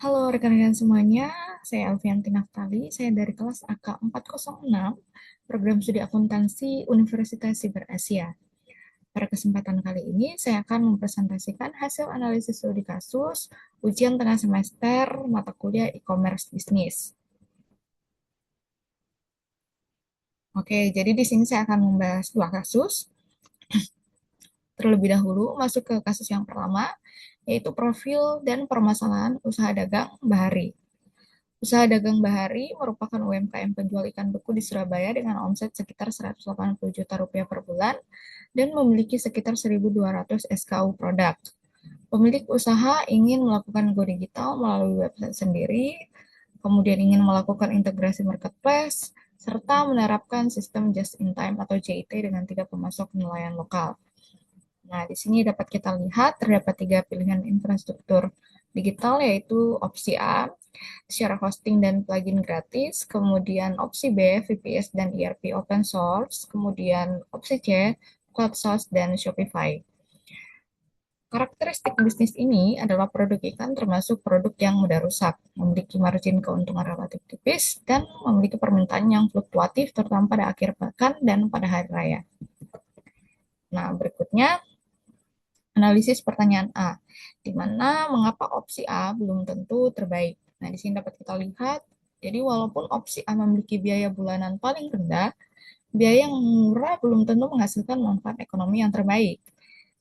Halo rekan-rekan semuanya, saya Alfianti Naftali, saya dari kelas AK 406, Program Studi Akuntansi Universitas Siber Asia. Pada kesempatan kali ini, saya akan mempresentasikan hasil analisis studi kasus ujian tengah semester mata kuliah e-commerce bisnis. Oke, jadi di sini saya akan membahas dua kasus. Terlebih dahulu, masuk ke kasus yang pertama, yaitu profil dan permasalahan usaha dagang Bahari. Usaha dagang Bahari merupakan UMKM penjual ikan beku di Surabaya dengan omset sekitar 180 juta rupiah per bulan dan memiliki sekitar 1.200 SKU produk. Pemilik usaha ingin melakukan go digital melalui website sendiri, kemudian ingin melakukan integrasi marketplace, serta menerapkan sistem just in time atau JIT dengan tiga pemasok nelayan lokal. Nah, di sini dapat kita lihat terdapat tiga pilihan infrastruktur digital, yaitu opsi A, share hosting dan plugin gratis, kemudian opsi B, VPS dan ERP open source, kemudian opsi C, cloud source dan Shopify. Karakteristik bisnis ini adalah produk ikan termasuk produk yang mudah rusak, memiliki margin keuntungan relatif tipis, dan memiliki permintaan yang fluktuatif terutama pada akhir pekan dan pada hari raya. Nah, berikutnya analisis pertanyaan A, di mana mengapa opsi A belum tentu terbaik. Nah, di sini dapat kita lihat, jadi walaupun opsi A memiliki biaya bulanan paling rendah, biaya yang murah belum tentu menghasilkan manfaat ekonomi yang terbaik.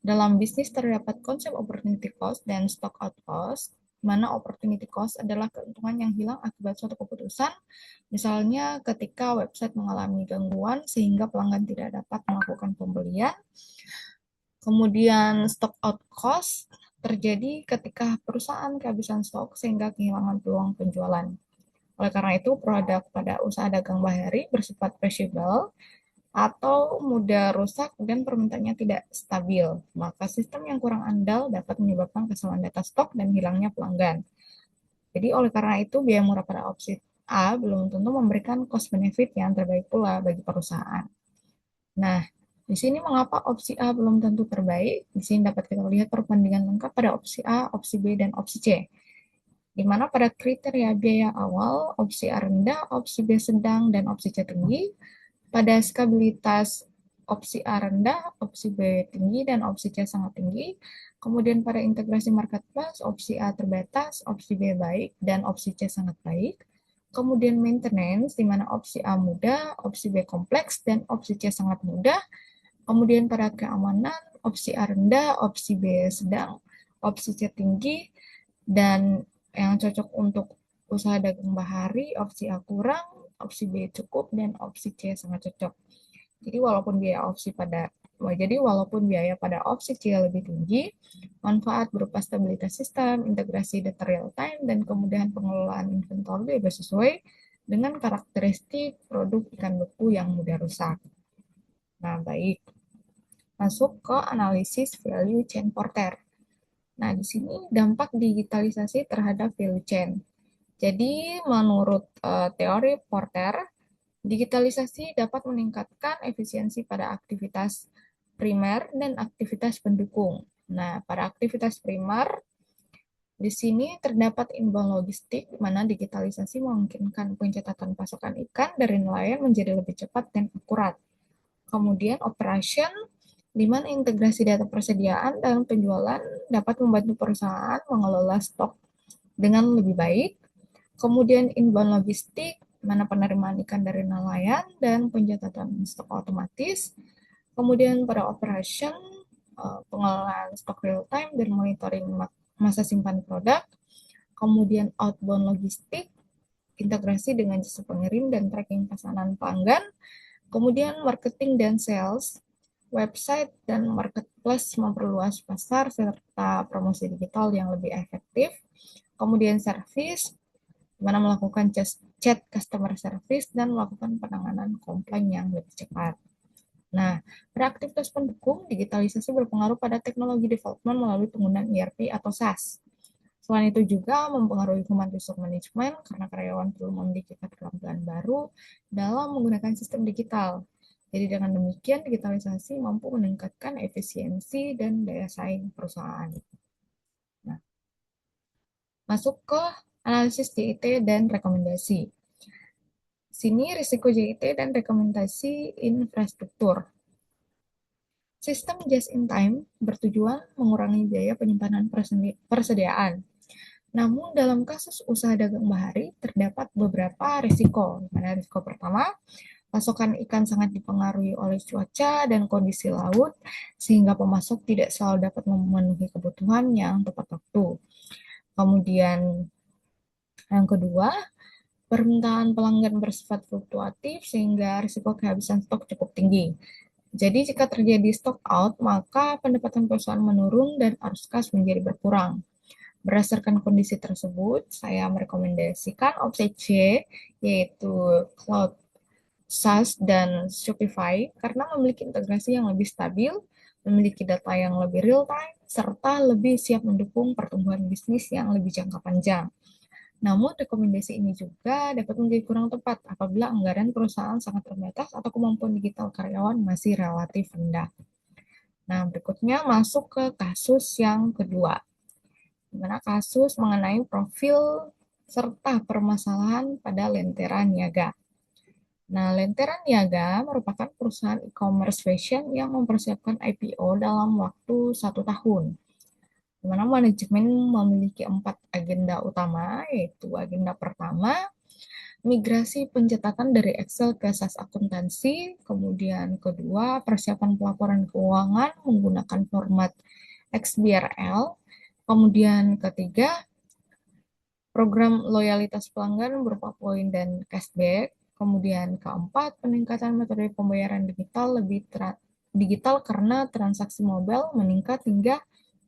Dalam bisnis terdapat konsep opportunity cost dan stock out cost, mana opportunity cost adalah keuntungan yang hilang akibat suatu keputusan, misalnya ketika website mengalami gangguan sehingga pelanggan tidak dapat melakukan pembelian. Kemudian stock out cost terjadi ketika perusahaan kehabisan stok sehingga kehilangan peluang penjualan. Oleh karena itu, produk pada usaha dagang Bahari bersifat perishable atau mudah rusak dan permintaannya tidak stabil. Maka sistem yang kurang andal dapat menyebabkan kesalahan data stok dan hilangnya pelanggan. Jadi oleh karena itu, biaya murah pada opsi A belum tentu memberikan cost benefit yang terbaik pula bagi perusahaan. Nah, di sini mengapa opsi A belum tentu terbaik? Di sini dapat kita lihat perbandingan lengkap pada opsi A, opsi B, dan opsi C. Di mana pada kriteria biaya awal, opsi A rendah, opsi B sedang, dan opsi C tinggi. Pada skabilitas, opsi A rendah, opsi B tinggi, dan opsi C sangat tinggi. Kemudian pada integrasi marketplace, opsi A terbatas, opsi B baik, dan opsi C sangat baik. Kemudian maintenance, di mana opsi A mudah, opsi B kompleks, dan opsi C sangat mudah. Kemudian pada keamanan, opsi A rendah, opsi B sedang, opsi C tinggi, dan yang cocok untuk usaha dagang bahari, opsi A kurang, opsi B cukup, dan opsi C sangat cocok. Jadi walaupun biaya opsi pada walaupun biaya pada opsi C lebih tinggi, manfaat berupa stabilitas sistem, integrasi data real time, dan kemudahan pengelolaan inventory lebih sesuai dengan karakteristik produk ikan beku yang mudah rusak. Nah, baik. Masuk ke analisis value chain Porter. Nah, di sini dampak digitalisasi terhadap value chain. Jadi, menurut teori Porter, digitalisasi dapat meningkatkan efisiensi pada aktivitas primer dan aktivitas pendukung. Nah, pada aktivitas primer, di sini terdapat inbound logistik, di mana digitalisasi memungkinkan pencatatan pasokan ikan dari nelayan menjadi lebih cepat dan akurat. Kemudian operation, di mana integrasi data persediaan dan penjualan dapat membantu perusahaan mengelola stok dengan lebih baik. Kemudian inbound logistik, mana penerimaan ikan dari nelayan dan pencatatan stok otomatis. Kemudian pada operation, pengelolaan stok real time dan monitoring masa simpan produk. Kemudian outbound logistik, integrasi dengan jasa pengirim dan tracking pesanan pelanggan. Kemudian marketing dan sales, website dan marketplace memperluas pasar serta promosi digital yang lebih efektif. Kemudian service, mana melakukan chat customer service dan melakukan penanganan komplain yang lebih cepat. Nah, pada aktivitas pendukung, digitalisasi berpengaruh pada teknologi development melalui penggunaan ERP atau SaaS. Selain itu juga mempengaruhi human resource management karena karyawan perlu memiliki keterampilan baru dalam menggunakan sistem digital. Jadi dengan demikian digitalisasi mampu meningkatkan efisiensi dan daya saing perusahaan. Nah, masuk ke analisis JIT dan rekomendasi. Sini risiko JIT dan rekomendasi infrastruktur. Sistem just-in-time bertujuan mengurangi biaya penyimpanan persediaan. Namun dalam kasus usaha dagang bahari terdapat beberapa risiko. Mana risiko pertama, pasokan ikan sangat dipengaruhi oleh cuaca dan kondisi laut, sehingga pemasok tidak selalu dapat memenuhi kebutuhan yang tepat waktu. Kemudian yang kedua, permintaan pelanggan bersifat fluktuatif sehingga risiko kehabisan stok cukup tinggi. Jadi jika terjadi stock out, maka pendapatan perusahaan menurun dan arus kas menjadi berkurang. Berdasarkan kondisi tersebut, saya merekomendasikan opsi C, yaitu Cloud SaaS dan Shopify, karena memiliki integrasi yang lebih stabil, memiliki data yang lebih real time, serta lebih siap mendukung pertumbuhan bisnis yang lebih jangka panjang. Namun, rekomendasi ini juga dapat menjadi kurang tepat apabila anggaran perusahaan sangat terbatas atau kemampuan digital karyawan masih relatif rendah. Nah, berikutnya masuk ke kasus yang kedua, di mana kasus mengenai profil serta permasalahan pada Lentera Niaga. Nah, Lentera Niaga merupakan perusahaan e-commerce fashion yang mempersiapkan IPO dalam waktu 1 tahun, di mana manajemen memiliki 4 agenda utama, yaitu agenda pertama, migrasi pencatatan dari Excel ke SAS akuntansi, kemudian kedua, persiapan pelaporan keuangan menggunakan format XBRL, kemudian ketiga, program loyalitas pelanggan berupa poin dan cashback, kemudian keempat, peningkatan metode pembayaran digital karena transaksi mobile meningkat hingga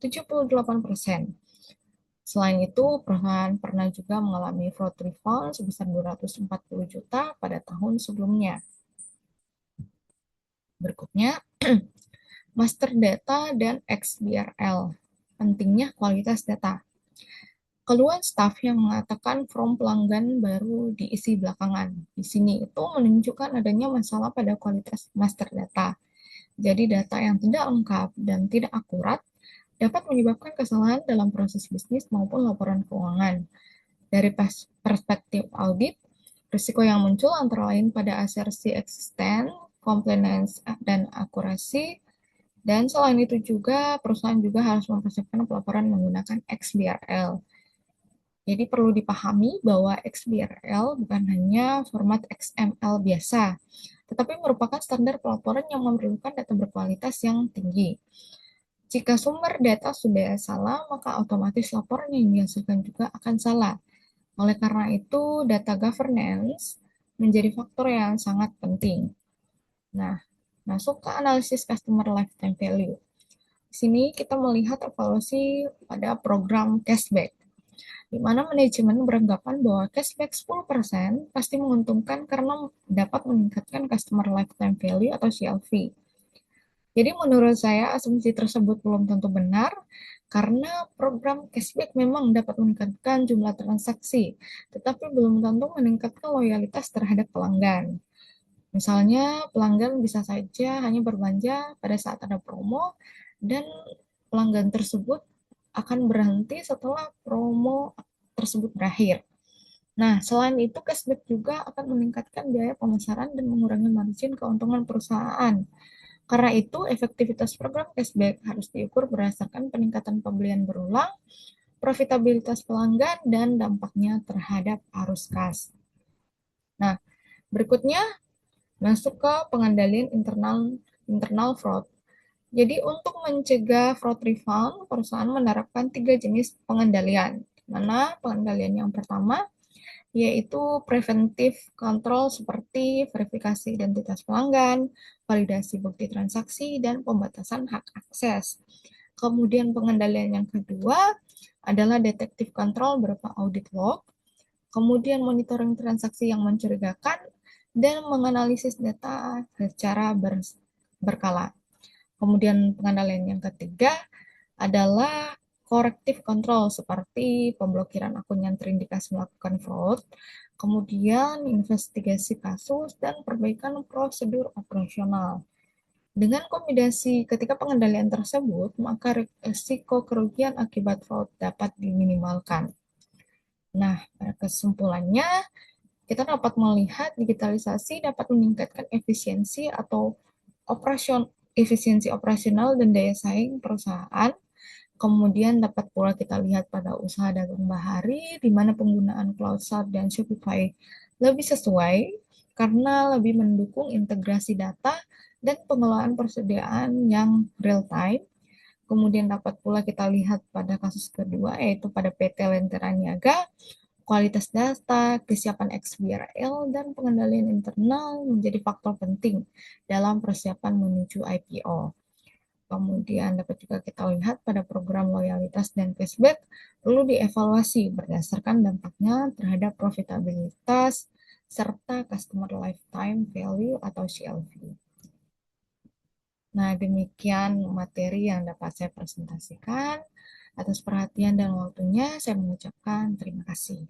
78%. Selain itu, perusahaan pernah juga mengalami fraud refund sebesar 240 juta pada tahun sebelumnya. Berikutnya, master data dan XBRL. Pentingnya kualitas data. Keluhan staf yang mengatakan form pelanggan baru diisi belakangan. Di sini itu menunjukkan adanya masalah pada kualitas master data. Jadi data yang tidak lengkap dan tidak akurat dapat menyebabkan kesalahan dalam proses bisnis maupun laporan keuangan. Dari perspektif audit, risiko yang muncul antara lain pada asersi eksisten, compliance, dan akurasi, dan selain itu juga perusahaan juga harus mempersiapkan pelaporan menggunakan XBRL. Jadi perlu dipahami bahwa XBRL bukan hanya format XML biasa, tetapi merupakan standar pelaporan yang memerlukan data berkualitas yang tinggi. Jika sumber data sudah salah, maka otomatis laporan yang dihasilkan juga akan salah. Oleh karena itu, data governance menjadi faktor yang sangat penting. Nah, masuk ke analisis customer lifetime value. Di sini kita melihat evaluasi pada program cashback, di mana manajemen beranggapan bahwa cashback 10% pasti menguntungkan karena dapat meningkatkan customer lifetime value atau CLV. Jadi menurut saya asumsi tersebut belum tentu benar, karena program cashback memang dapat meningkatkan jumlah transaksi, tetapi belum tentu meningkatkan loyalitas terhadap pelanggan. Misalnya, pelanggan bisa saja hanya berbelanja pada saat ada promo, dan pelanggan tersebut akan berhenti setelah promo tersebut berakhir. Nah, selain itu, cashback juga akan meningkatkan biaya pemasaran dan mengurangi margin keuntungan perusahaan. Karena itu, efektivitas program cashback harus diukur berdasarkan peningkatan pembelian berulang, profitabilitas pelanggan, dan dampaknya terhadap arus kas. Nah, berikutnya masuk ke pengendalian internal fraud. Jadi untuk mencegah fraud refund, perusahaan menerapkan 3 jenis pengendalian. Mana pengendalian yang pertama yaitu preventive control seperti verifikasi identitas pelanggan, validasi bukti transaksi, dan pembatasan hak akses. Kemudian pengendalian yang kedua adalah detective control berupa audit log, kemudian monitoring transaksi yang mencurigakan, dan menganalisis data secara berkala. Kemudian pengendalian yang ketiga adalah corrective control seperti pemblokiran akun yang terindikasi melakukan fraud, kemudian investigasi kasus, dan perbaikan prosedur operasional. Dengan kombinasi ketiga pengendalian tersebut, maka risiko kerugian akibat fraud dapat diminimalkan. Nah, pada kesimpulannya, kita dapat melihat digitalisasi dapat meningkatkan efisiensi operasional dan daya saing perusahaan. Kemudian dapat pula kita lihat pada usaha dagang bahari, di mana penggunaan CloudShare dan Shopify lebih sesuai karena lebih mendukung integrasi data dan pengelolaan persediaan yang real time. Kemudian dapat pula kita lihat pada kasus kedua, yaitu pada PT Lentera Niaga, kualitas data, kesiapan XBRL, dan pengendalian internal menjadi faktor penting dalam persiapan menuju IPO. Kemudian dapat juga kita lihat pada program loyalitas dan cashback perlu dievaluasi berdasarkan dampaknya terhadap profitabilitas serta customer lifetime value atau CLV. Nah, demikian materi yang dapat saya presentasikan. Atas perhatian dan waktunya, saya mengucapkan terima kasih.